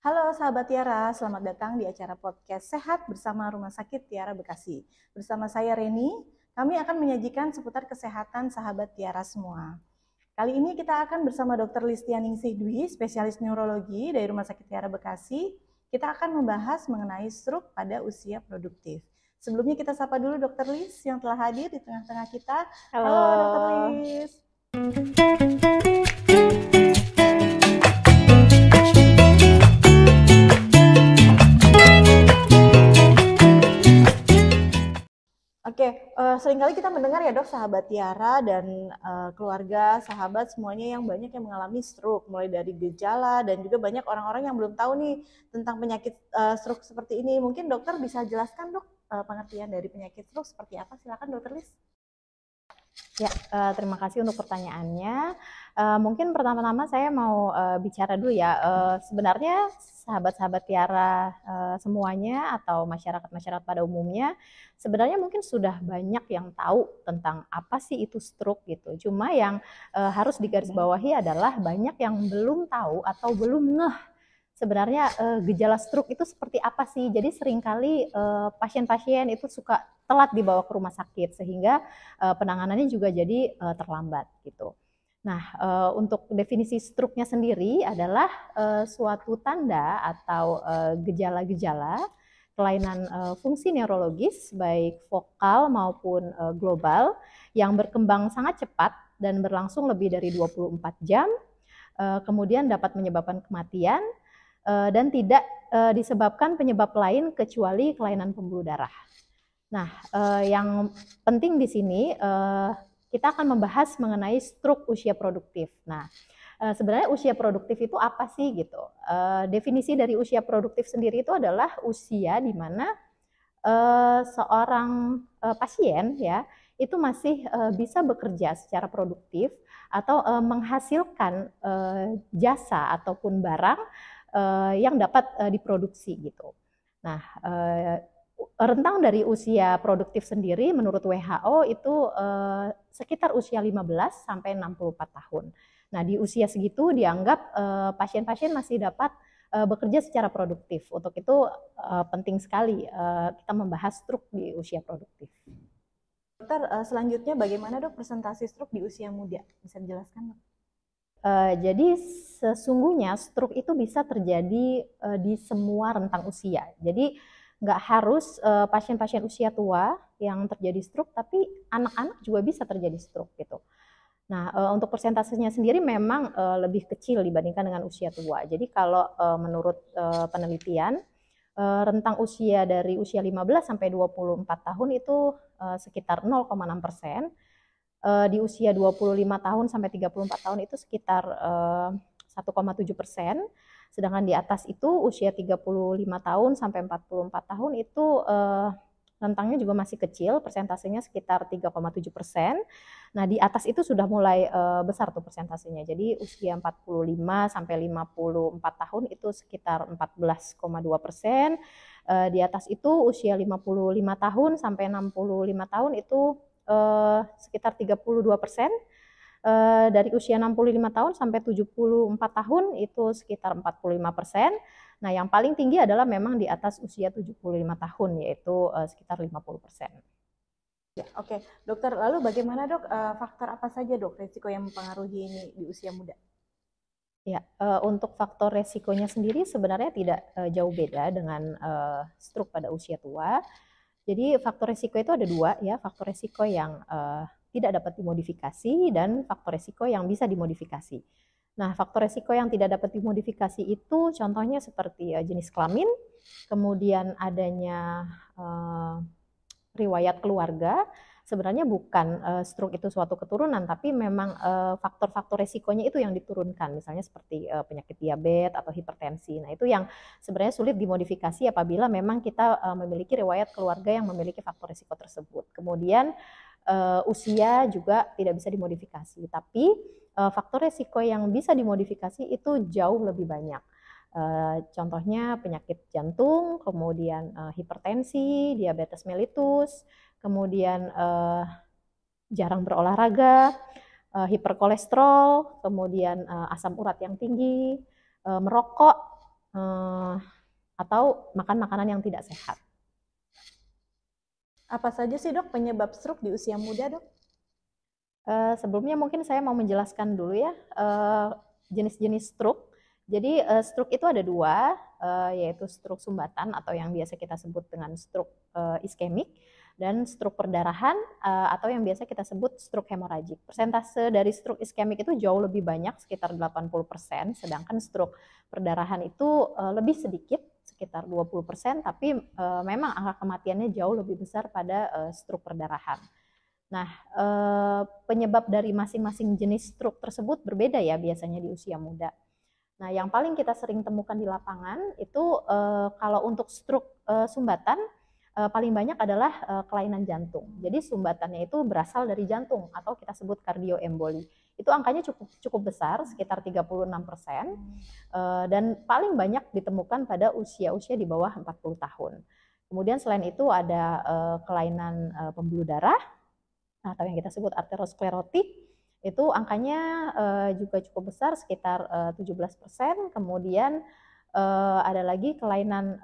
Halo sahabat Tiara, selamat datang di acara podcast Sehat bersama Rumah Sakit Tiara Bekasi. Bersama saya Reni, kami akan menyajikan seputar kesehatan sahabat Tiara semua. Kali ini kita akan bersama Dr. Listianingsih Dwi, spesialis neurologi dari Rumah Sakit Tiara Bekasi. Kita akan membahas mengenai stroke pada usia produktif. Sebelumnya kita sapa dulu Dr. Lis yang telah hadir di tengah-tengah kita. Halo Dr. Lis. Oke, seringkali kita mendengar ya dok, sahabat Tiara dan keluarga, sahabat semuanya yang banyak yang mengalami stroke, mulai dari gejala dan juga banyak orang-orang yang belum tahu nih tentang penyakit stroke seperti ini. Mungkin dokter bisa jelaskan dok pengertian dari penyakit stroke seperti apa? Silakan dokter Lis. Ya, terima kasih untuk pertanyaannya. Mungkin pertama-tama saya mau bicara dulu ya. Sebenarnya sahabat-sahabat Tiara semuanya atau masyarakat-masyarakat pada umumnya, sebenarnya mungkin sudah banyak yang tahu tentang apa sih itu stroke gitu. Cuma yang harus digarisbawahi adalah banyak yang belum tahu atau belum ngeh sebenarnya gejala stroke itu seperti apa sih. Jadi seringkali pasien-pasien itu suka telat dibawa ke rumah sakit sehingga penanganannya juga jadi terlambat gitu. Nah, untuk definisi stroke-nya sendiri adalah suatu tanda atau gejala-gejala kelainan fungsi neurologis baik vokal maupun global yang berkembang sangat cepat dan berlangsung lebih dari 24 jam, kemudian dapat menyebabkan kematian dan tidak disebabkan penyebab lain kecuali kelainan pembuluh darah. Nah, yang penting di sini kita akan membahas mengenai stroke usia produktif. Nah, sebenarnya usia produktif itu apa sih gitu? Definisi dari usia produktif sendiri itu adalah usia di mana seorang pasien ya itu masih bisa bekerja secara produktif atau menghasilkan jasa ataupun barang yang dapat diproduksi gitu. Nah, rentang dari usia produktif sendiri menurut WHO itu sekitar usia 15 sampai 64 tahun. Nah, di usia segitu dianggap pasien-pasien masih dapat bekerja secara produktif. Untuk itu penting sekali kita membahas stroke di usia produktif. Dokter, selanjutnya bagaimana dok presentasi stroke di usia muda? Bisa dijelaskan dok? Jadi sesungguhnya stroke itu bisa terjadi di semua rentang usia. Jadi nggak harus pasien-pasien usia tua yang terjadi stroke, tapi anak-anak juga bisa terjadi stroke gitu. Nah, untuk persentasenya sendiri memang lebih kecil dibandingkan dengan usia tua. Jadi kalau menurut penelitian, rentang usia dari usia 15 sampai 24 tahun itu sekitar 0,6%. Di usia 25 tahun sampai 34 tahun itu sekitar 1,7%. Sedangkan di atas itu usia 35 tahun sampai 44 tahun itu rentangnya juga masih kecil, persentasenya sekitar 3,7%. Nah, di atas itu sudah mulai besar tuh persentasenya. Jadi usia 45 sampai 54 tahun itu sekitar 14,2%. Di atas itu usia 55 tahun sampai 65 tahun itu sekitar 32%. Dari usia 65 tahun sampai 74 tahun itu sekitar 45%. Nah, yang paling tinggi adalah memang di atas usia 75 tahun, yaitu sekitar 50%. Ya, oke. Dokter, lalu bagaimana dok, faktor apa saja dok resiko yang mempengaruhi ini di usia muda? Ya, untuk faktor resikonya sendiri sebenarnya tidak jauh beda dengan stroke pada usia tua. Jadi faktor resiko itu ada dua ya, faktor resiko yang tidak dapat dimodifikasi dan faktor resiko yang bisa dimodifikasi. Nah, faktor resiko yang tidak dapat dimodifikasi itu contohnya seperti jenis kelamin, kemudian adanya riwayat keluarga. Sebenarnya bukan stroke itu suatu keturunan, tapi memang faktor-faktor resikonya itu yang diturunkan, misalnya seperti penyakit diabetes atau hipertensi. Nah, itu yang sebenarnya sulit dimodifikasi apabila memang kita memiliki riwayat keluarga yang memiliki faktor resiko tersebut. Kemudian usia juga tidak bisa dimodifikasi, tapi faktor resiko yang bisa dimodifikasi itu jauh lebih banyak. Contohnya penyakit jantung, kemudian hipertensi, diabetes mellitus, kemudian jarang berolahraga, hiperkolesterol, kemudian asam urat yang tinggi, merokok, atau makan makanan yang tidak sehat. Apa saja sih dok penyebab stroke di usia muda dok? Sebelumnya mungkin saya mau menjelaskan dulu ya jenis-jenis stroke. Jadi stroke itu ada dua, yaitu stroke sumbatan atau yang biasa kita sebut dengan stroke iskemik, dan stroke perdarahan atau yang biasa kita sebut stroke hemoragik. Persentase dari stroke iskemik itu jauh lebih banyak, sekitar 80%, sedangkan stroke perdarahan itu lebih sedikit, sekitar 20%, tapi memang angka kematiannya jauh lebih besar pada stroke perdarahan. Nah, penyebab dari masing-masing jenis stroke tersebut berbeda ya biasanya di usia muda. Nah, yang paling kita sering temukan di lapangan itu kalau untuk stroke sumbatan paling banyak adalah kelainan jantung. Jadi sumbatannya itu berasal dari jantung atau kita sebut kardioemboli. Itu angkanya cukup besar, sekitar 36%, dan paling banyak ditemukan pada usia-usia di bawah 40 tahun. Kemudian selain itu ada kelainan pembuluh darah atau yang kita sebut aterosklerotik, itu angkanya juga cukup besar, sekitar 17%. Kemudian ada lagi kelainan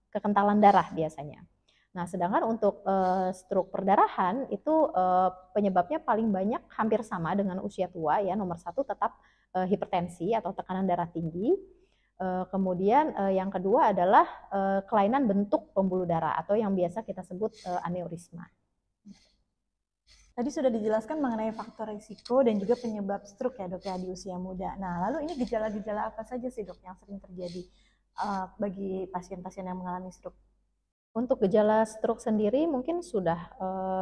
kekentalan darah biasanya. Nah, sedangkan untuk stroke perdarahan itu penyebabnya paling banyak hampir sama dengan usia tua ya. Nomor satu tetap hipertensi atau tekanan darah tinggi. Kemudian yang kedua adalah kelainan bentuk pembuluh darah atau yang biasa kita sebut aneurisma. Tadi sudah dijelaskan mengenai faktor risiko dan juga penyebab stroke ya dok ya di usia muda. Nah, lalu ini gejala-gejala apa saja sih dok yang sering terjadi bagi pasien-pasien yang mengalami stroke? Untuk gejala stroke sendiri mungkin sudah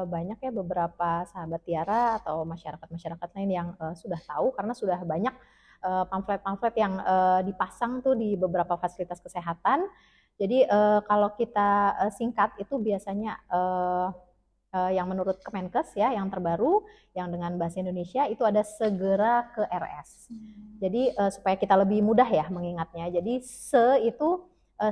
banyak ya beberapa sahabat Tiara atau masyarakat-masyarakat lain yang sudah tahu, karena sudah banyak pamflet-pamflet yang dipasang tuh di beberapa fasilitas kesehatan. Jadi kalau kita singkat itu biasanya yang menurut Kemenkes ya, yang terbaru, yang dengan bahasa Indonesia itu ada segera ke RS. Jadi supaya kita lebih mudah ya mengingatnya. Jadi itu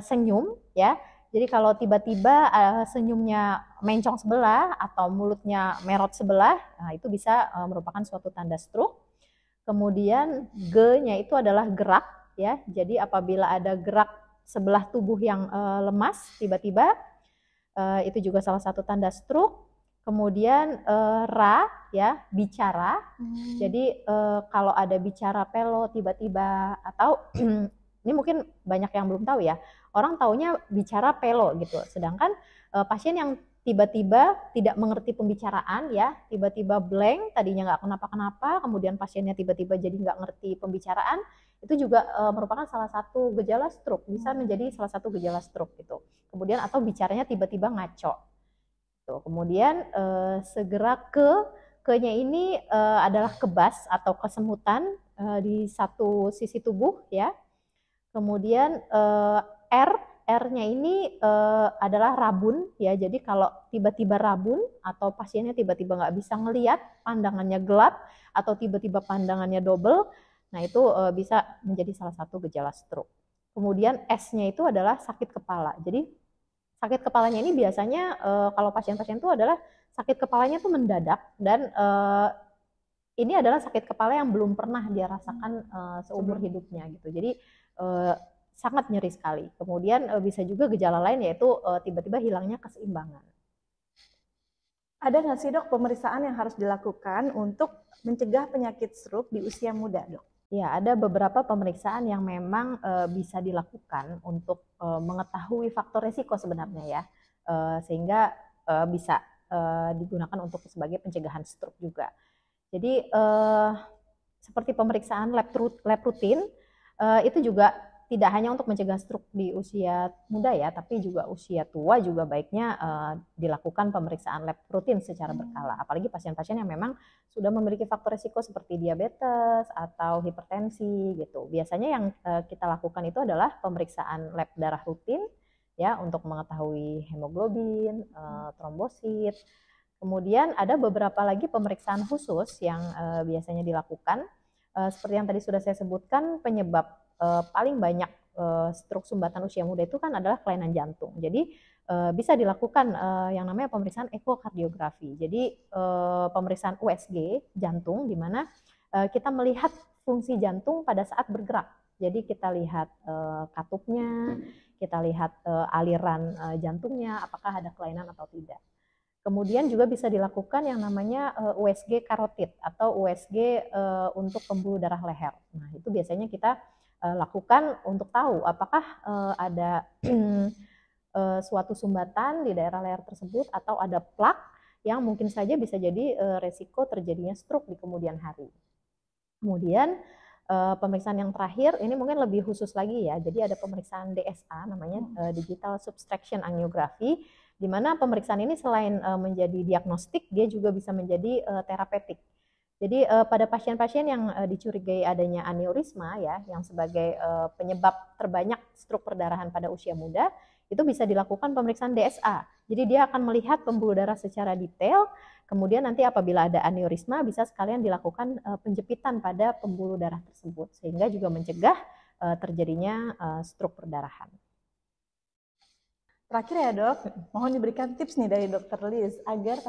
senyum ya. Jadi kalau tiba-tiba senyumnya mencong sebelah atau mulutnya merot sebelah, nah itu bisa merupakan suatu tanda stroke. Kemudian G-nya itu adalah gerak ya. Jadi apabila ada gerak sebelah tubuh yang lemas tiba-tiba, itu juga salah satu tanda stroke. Kemudian ra ya, bicara. Jadi kalau ada bicara pelo tiba-tiba, atau ini mungkin banyak yang belum tahu ya, orang taunya bicara pelo gitu, sedangkan pasien yang tiba-tiba tidak mengerti pembicaraan ya, tiba-tiba blank, tadinya nggak kenapa-kenapa, kemudian pasiennya tiba-tiba jadi nggak ngerti pembicaraan, itu juga merupakan salah satu gejala stroke, bisa menjadi salah satu gejala stroke gitu. Kemudian atau bicaranya tiba-tiba ngaco. Tuh, kemudian segera ke-nya ini adalah kebas atau kesemutan di satu sisi tubuh ya. Kemudian R-nya ini adalah rabun ya. Jadi kalau tiba-tiba rabun atau pasiennya tiba-tiba nggak bisa ngelihat, pandangannya gelap atau tiba-tiba pandangannya double, nah itu bisa menjadi salah satu gejala stroke. Kemudian S-nya itu adalah sakit kepala. Jadi sakit kepalanya ini biasanya kalau pasien-pasien itu adalah sakit kepalanya tuh mendadak, dan ini adalah sakit kepala yang belum pernah dia rasakan seumur hidupnya gitu. Jadi sangat nyeri sekali. Kemudian bisa juga gejala lain yaitu tiba-tiba hilangnya keseimbangan. Ada nggak sih dok pemeriksaan yang harus dilakukan untuk mencegah penyakit stroke di usia muda dok? Ya, ada beberapa pemeriksaan yang memang bisa dilakukan untuk mengetahui faktor risiko sebenarnya ya, sehingga bisa digunakan untuk sebagai pencegahan stroke juga. Jadi seperti pemeriksaan lab rutin itu juga tidak hanya untuk mencegah stroke di usia muda ya, tapi juga usia tua juga baiknya dilakukan pemeriksaan lab rutin secara berkala. Apalagi pasien-pasien yang memang sudah memiliki faktor risiko seperti diabetes atau hipertensi gitu. Biasanya yang kita lakukan itu adalah pemeriksaan lab darah rutin ya, untuk mengetahui hemoglobin, trombosit. Kemudian ada beberapa lagi pemeriksaan khusus yang biasanya dilakukan. Seperti yang tadi sudah saya sebutkan, penyebab paling banyak stroke sumbatan usia muda itu kan adalah kelainan jantung. Jadi bisa dilakukan yang namanya pemeriksaan ekokardiografi. Jadi pemeriksaan USG jantung, di mana kita melihat fungsi jantung pada saat bergerak. Jadi kita lihat katupnya, kita lihat aliran jantungnya, apakah ada kelainan atau tidak. Kemudian juga bisa dilakukan yang namanya USG karotid atau USG untuk pembuluh darah leher. Nah, itu biasanya kita lakukan untuk tahu apakah ada suatu sumbatan di daerah leher tersebut atau ada plak yang mungkin saja bisa jadi resiko terjadinya stroke di kemudian hari. Kemudian pemeriksaan yang terakhir ini mungkin lebih khusus lagi ya. Jadi ada pemeriksaan DSA namanya Digital Subtraction Angiography, di mana pemeriksaan ini selain menjadi diagnostik, dia juga bisa menjadi terapeutik. Jadi pada pasien-pasien yang dicurigai adanya aneurisma ya, yang sebagai penyebab terbanyak stroke perdarahan pada usia muda, itu bisa dilakukan pemeriksaan DSA. Jadi dia akan melihat pembuluh darah secara detail, kemudian nanti apabila ada aneurisma bisa sekalian dilakukan penjepitan pada pembuluh darah tersebut, sehingga juga mencegah terjadinya stroke perdarahan. Terakhir ya dok, mohon diberikan tips nih dari dokter Liz agar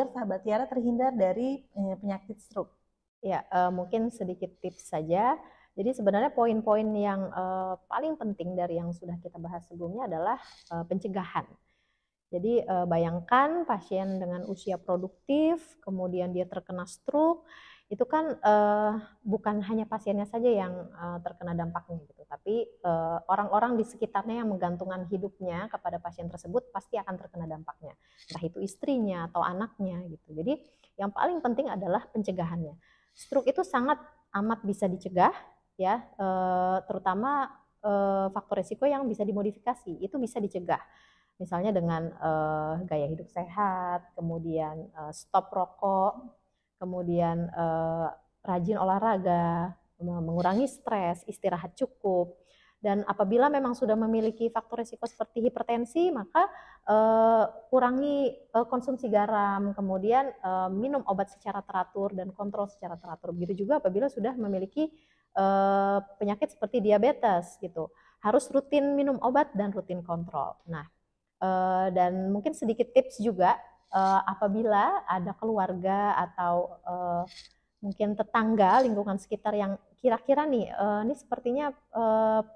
sahabat Tiara terhindar dari penyakit stroke. Ya, mungkin sedikit tips saja. Jadi sebenarnya poin-poin yang paling penting dari yang sudah kita bahas sebelumnya adalah pencegahan. Jadi bayangkan pasien dengan usia produktif, kemudian dia terkena stroke, itu kan bukan hanya pasiennya saja yang terkena dampaknya gitu, tapi orang-orang di sekitarnya yang menggantungkan hidupnya kepada pasien tersebut pasti akan terkena dampaknya, entah itu istrinya atau anaknya gitu. Jadi yang paling penting adalah pencegahannya. Stroke itu sangat amat bisa dicegah ya, terutama faktor risiko yang bisa dimodifikasi itu bisa dicegah. Misalnya dengan gaya hidup sehat, kemudian stop rokok, kemudian rajin olahraga, mengurangi stres, istirahat cukup. Dan apabila memang sudah memiliki faktor risiko seperti hipertensi, maka kurangi konsumsi garam, kemudian minum obat secara teratur dan kontrol secara teratur. Begitu juga apabila sudah memiliki penyakit seperti diabetes gitu, harus rutin minum obat dan rutin kontrol. Nah, dan mungkin sedikit tips juga apabila ada keluarga atau mungkin tetangga lingkungan sekitar yang kira-kira nih ini sepertinya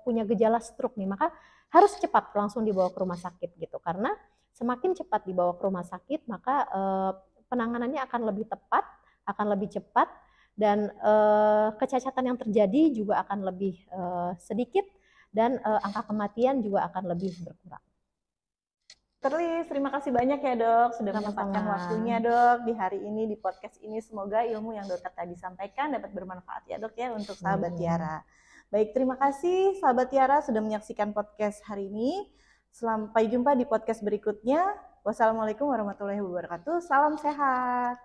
punya gejala stroke nih, maka harus cepat langsung dibawa ke rumah sakit gitu, karena semakin cepat dibawa ke rumah sakit maka penanganannya akan lebih tepat, akan lebih cepat, dan kecacatan yang terjadi juga akan lebih sedikit, dan angka kematian juga akan lebih berkurang. Liz, terima kasih banyak ya dok sudah menyempatkan waktunya dok di hari ini di podcast ini. Semoga ilmu yang dokter tadi sampaikan dapat bermanfaat ya dok ya untuk sahabat Tiara. Baik, terima kasih sahabat Tiara sudah menyaksikan podcast hari ini. Sampai jumpa di podcast berikutnya. Wassalamualaikum warahmatullahi wabarakatuh. Salam sehat.